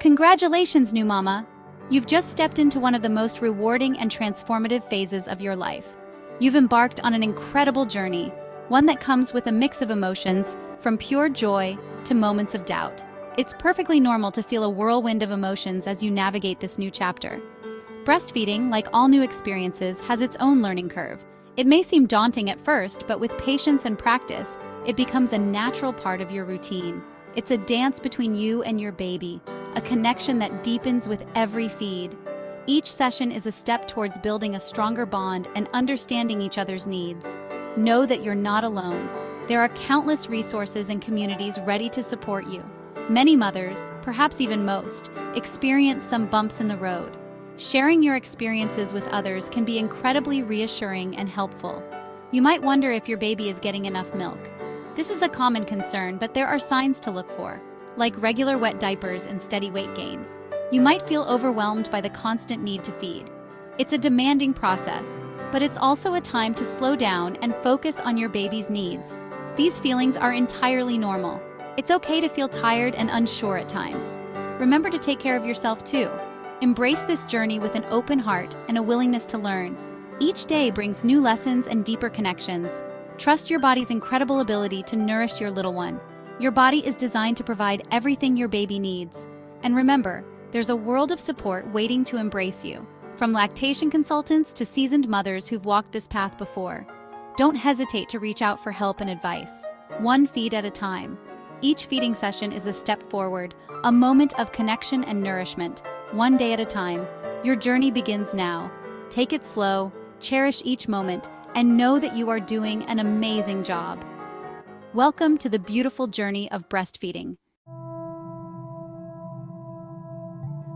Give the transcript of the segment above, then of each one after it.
Congratulations, new mama! You've just stepped into one of the most rewarding and transformative phases of your life. You've embarked on an incredible journey, one that comes with a mix of emotions, from pure joy to moments of doubt. It's perfectly normal to feel a whirlwind of emotions as you navigate this new chapter. Breastfeeding, like all new experiences, has its own learning curve. It may seem daunting at first, but with patience and practice, it becomes a natural part of your routine. It's a dance between you and your baby, a connection that deepens with every feed. Each session is a step towards building a stronger bond and understanding each other's needs. Know that you're not alone. There are countless resources and communities ready to support you. Many mothers, perhaps even most, experience some bumps in the road. Sharing your experiences with others can be incredibly reassuring and helpful. You might wonder if your baby is getting enough milk. This is a common concern, but there are signs to look for, like regular wet diapers and steady weight gain. You might feel overwhelmed by the constant need to feed. It's a demanding process, but it's also a time to slow down and focus on your baby's needs. These feelings are entirely normal. It's okay to feel tired and unsure at times. Remember to take care of yourself too. Embrace this journey with an open heart and a willingness to learn. Each day brings new lessons and deeper connections. Trust your body's incredible ability to nourish your little one. Your body is designed to provide everything your baby needs. And remember, there's a world of support waiting to embrace you, from lactation consultants to seasoned mothers who've walked this path before. Don't hesitate to reach out for help and advice, one feed at a time. Each feeding session is a step forward, a moment of connection and nourishment, one day at a time. Your journey begins now. Take it slow, cherish each moment, and know that you are doing an amazing job. Welcome to the beautiful journey of breastfeeding.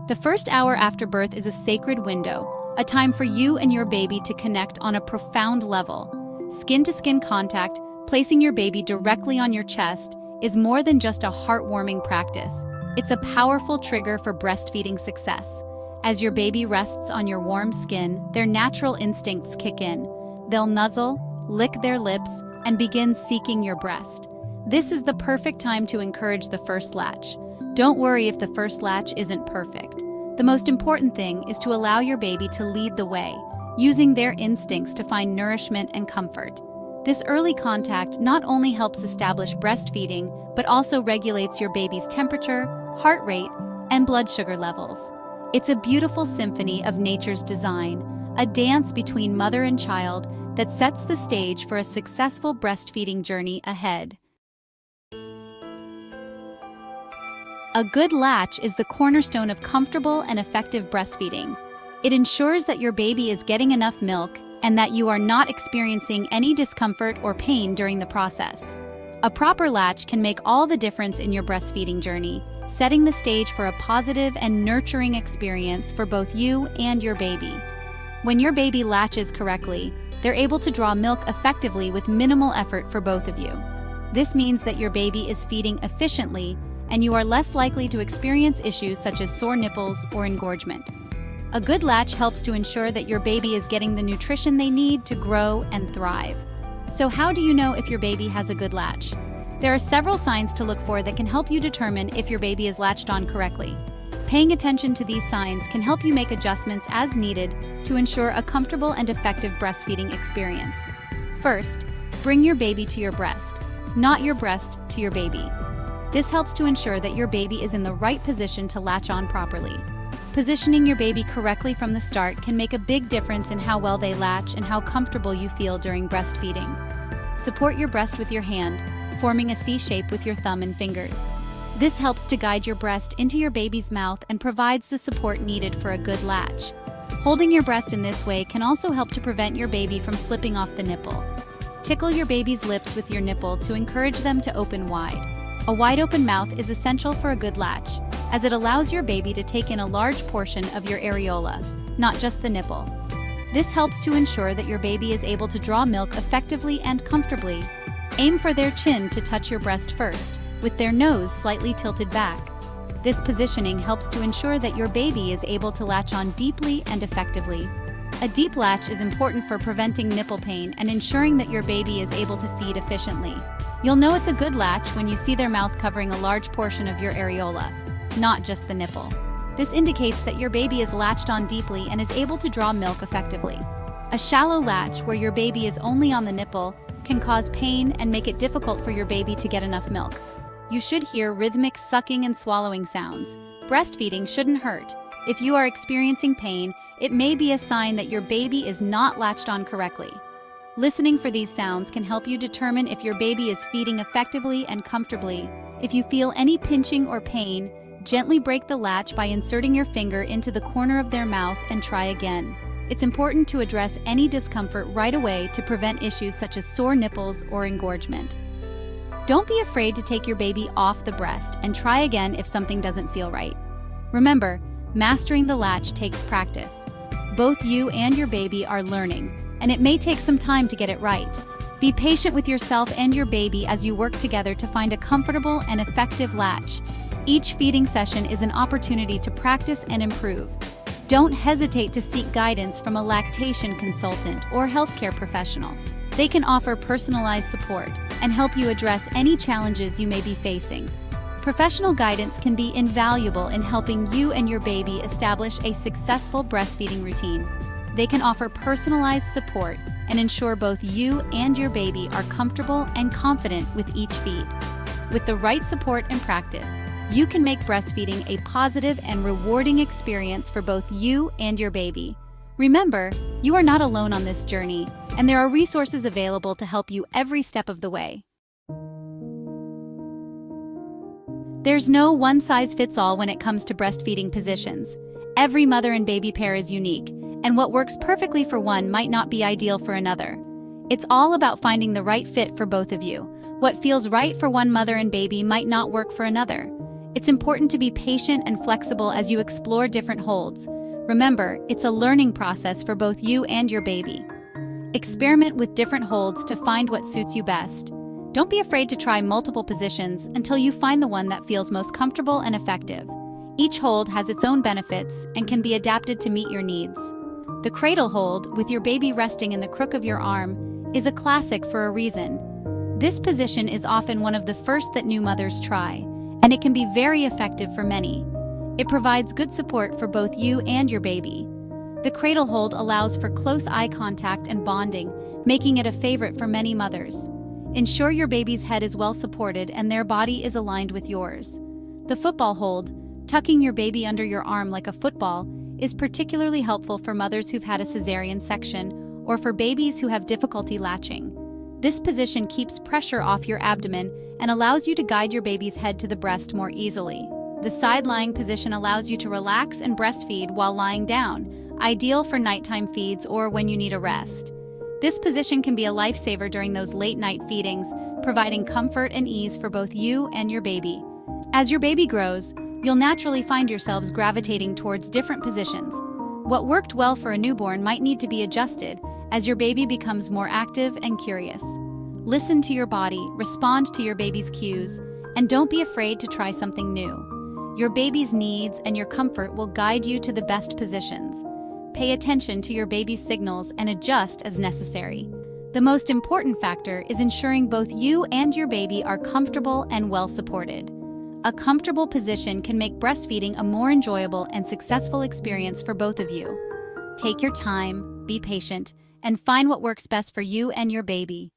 The first hour after birth is a sacred window, a time for you and your baby to connect on a profound level. Skin-to-skin contact, placing your baby directly on your chest, is more than just a heartwarming practice. It's a powerful trigger for breastfeeding success. As your baby rests on your warm skin, their natural instincts kick in. They'll nuzzle, lick their lips, and begin seeking your breast. This is the perfect time to encourage the first latch. Don't worry if the first latch isn't perfect. The most important thing is to allow your baby to lead the way, using their instincts to find nourishment and comfort. This early contact not only helps establish breastfeeding, but also regulates your baby's temperature, heart rate, and blood sugar levels. It's a beautiful symphony of nature's design, a dance between mother and child that sets the stage for a successful breastfeeding journey ahead. A good latch is the cornerstone of comfortable and effective breastfeeding. It ensures that your baby is getting enough milk and that you are not experiencing any discomfort or pain during the process. A proper latch can make all the difference in your breastfeeding journey, setting the stage for a positive and nurturing experience for both you and your baby. When your baby latches correctly, they're able to draw milk effectively with minimal effort for both of you. This means that your baby is feeding efficiently and you are less likely to experience issues such as sore nipples or engorgement. A good latch helps to ensure that your baby is getting the nutrition they need to grow and thrive. So how do you know if your baby has a good latch? There are several signs to look for that can help you determine if your baby is latched on correctly. Paying attention to these signs can help you make adjustments as needed to ensure a comfortable and effective breastfeeding experience. First, bring your baby to your breast, not your breast to your baby. This helps to ensure that your baby is in the right position to latch on properly. Positioning your baby correctly from the start can make a big difference in how well they latch and how comfortable you feel during breastfeeding. Support your breast with your hand, forming a C shape with your thumb and fingers. This helps to guide your breast into your baby's mouth and provides the support needed for a good latch. Holding your breast in this way can also help to prevent your baby from slipping off the nipple. Tickle your baby's lips with your nipple to encourage them to open wide. A wide open mouth is essential for a good latch, as it allows your baby to take in a large portion of your areola, not just the nipple. This helps to ensure that your baby is able to draw milk effectively and comfortably. Aim for their chin to touch your breast first, with their nose slightly tilted back. This positioning helps to ensure that your baby is able to latch on deeply and effectively. A deep latch is important for preventing nipple pain and ensuring that your baby is able to feed efficiently. You'll know it's a good latch when you see their mouth covering a large portion of your areola. not just the nipple. This indicates that your baby is latched on deeply and is able to draw milk effectively. A shallow latch, where your baby is only on the nipple, can cause pain and make it difficult for your baby to get enough milk. You should hear rhythmic sucking and swallowing sounds. Breastfeeding shouldn't hurt. If you are experiencing pain, it may be a sign that your baby is not latched on correctly. Listening for these sounds can help you determine if your baby is feeding effectively and comfortably. If you feel any pinching or pain, gently break the latch by inserting your finger into the corner of their mouth and try again. It's important to address any discomfort right away to prevent issues such as sore nipples or engorgement. Don't be afraid to take your baby off the breast and try again if something doesn't feel right. Remember, mastering the latch takes practice. Both you and your baby are learning, and it may take some time to get it right. Be patient with yourself and your baby as you work together to find a comfortable and effective latch. Each feeding session is an opportunity to practice and improve. Don't hesitate to seek guidance from a lactation consultant or healthcare professional. They can offer personalized support and help you address any challenges you may be facing. Professional guidance can be invaluable in helping you and your baby establish a successful breastfeeding routine. They can offer personalized support and ensure both you and your baby are comfortable and confident with each feed. With the right support and practice, you can make breastfeeding a positive and rewarding experience for both you and your baby. Remember, you are not alone on this journey, and there are resources available to help you every step of the way. There's no one-size-fits-all when it comes to breastfeeding positions. Every mother and baby pair is unique, and what works perfectly for one might not be ideal for another. It's all about finding the right fit for both of you. What feels right for one mother and baby might not work for another. It's important to be patient and flexible as you explore different holds. Remember, it's a learning process for both you and your baby. Experiment with different holds to find what suits you best. Don't be afraid to try multiple positions until you find the one that feels most comfortable and effective. Each hold has its own benefits and can be adapted to meet your needs. The cradle hold, with your baby resting in the crook of your arm, is a classic for a reason. This position is often one of the first that new mothers try, and it can be very effective for many. It provides good support for both you and your baby. The cradle hold allows for close eye contact and bonding, making it a favorite for many mothers. Ensure your baby's head is well supported and their body is aligned with yours. The football hold, tucking your baby under your arm like a football, is particularly helpful for mothers who've had a cesarean section or for babies who have difficulty latching. This position keeps pressure off your abdomen and allows you to guide your baby's head to the breast more easily. The side-lying position allows you to relax and breastfeed while lying down, ideal for nighttime feeds or when you need a rest. This position can be a lifesaver during those late-night feedings, providing comfort and ease for both you and your baby. As your baby grows, you'll naturally find yourselves gravitating towards different positions. What worked well for a newborn might need to be adjusted as your baby becomes more active and curious. Listen to your body, respond to your baby's cues, and don't be afraid to try something new. Your baby's needs and your comfort will guide you to the best positions. Pay attention to your baby's signals and adjust as necessary. The most important factor is ensuring both you and your baby are comfortable and well supported. A comfortable position can make breastfeeding a more enjoyable and successful experience for both of you. Take your time, be patient, and find what works best for you and your baby.